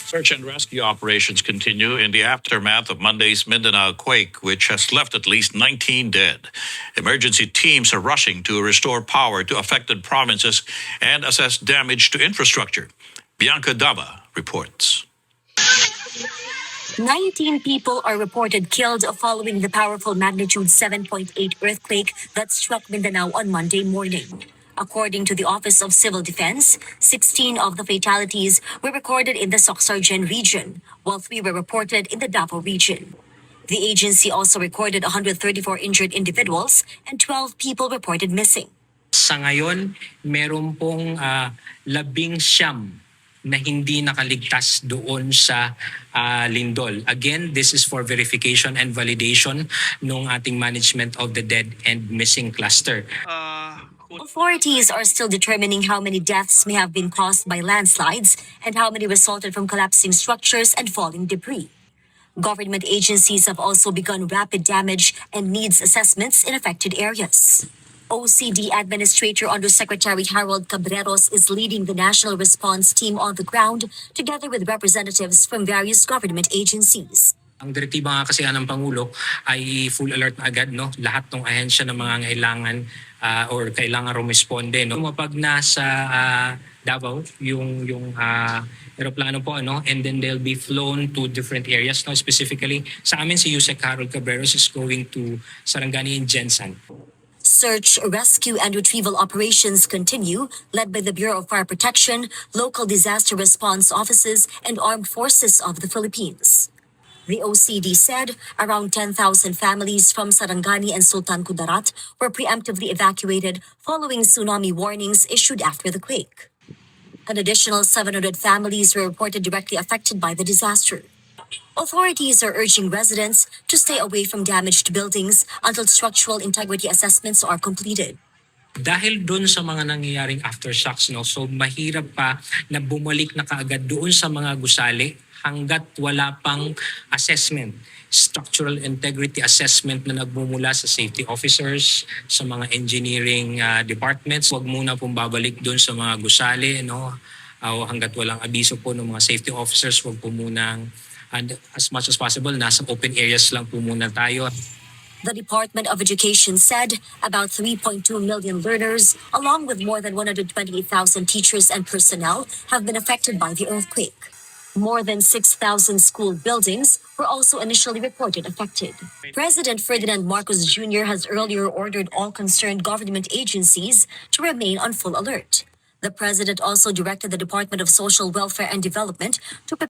Search and rescue operations continue in the aftermath of Monday's Mindanao quake, which has left at least 19 dead. Emergency teams are rushing to restore power to affected provinces and assess damage to infrastructure. Bianca Dava reports. 19 people are reported killed following the powerful magnitude 7.8 earthquake that struck Mindanao on Monday morning. According to the Office of Civil Defense, 16 of the fatalities were recorded in the Soxargen region, while 3 were reported in the Davao region. The agency also recorded 134 injured individuals and 12 people reported missing. Sa ngayon, meron pong 19 na hindi nakaligtas doon sa lindol. Again, this is for verification and validation ng ating management of the dead and missing cluster. Authorities are still determining how many deaths may have been caused by landslides and how many resulted from collapsing structures and falling debris. Government agencies have also begun rapid damage and needs assessments in affected areas. OCD Administrator Undersecretary Harold Cabreros is leading the national response team on the ground together with representatives from various government agencies. Ang direktiba nga kasi ng Pangulo ay full alert na agad, no? Lahat ng ahensya na mga kailangan or kailangan rumisponde, no? Mapag nasa Davao yung aeroplano po, ano, and then they'll be flown to different areas, no? Specifically sa amin si Yusek Harold Cabreros is going to Sarangani and Jensan. Search, rescue, and retrieval operations continue, led by the Bureau of Fire Protection, local disaster response offices, and armed forces of the Philippines. The OCD said around 10,000 families from Sarangani and Sultan Kudarat were preemptively evacuated following tsunami warnings issued after the quake. An additional 700 families were reported directly affected by the disaster. Authorities are urging residents to stay away from damaged buildings until structural integrity assessments are completed. Dahil doon sa mga nangyayaring aftershocks, no, so mahirap pa na bumalik na kaagad doon sa mga gusali hanggat wala pang assessment, structural integrity assessment na nagmumula sa safety officers, sa mga engineering departments. Huwag muna pong babalik doon sa mga gusali, no, hanggat walang abiso po ng mga safety officers. Huwag po munang, and as much as possible, nasa open areas lang po muna tayo. The Department of Education said about 3.2 million learners, along with more than 128,000 teachers and personnel, have been affected by the earthquake. More than 6,000 school buildings were also initially reported affected. President Ferdinand Marcos Jr. has earlier ordered all concerned government agencies to remain on full alert. The president also directed the Department of Social Welfare and Development to prepare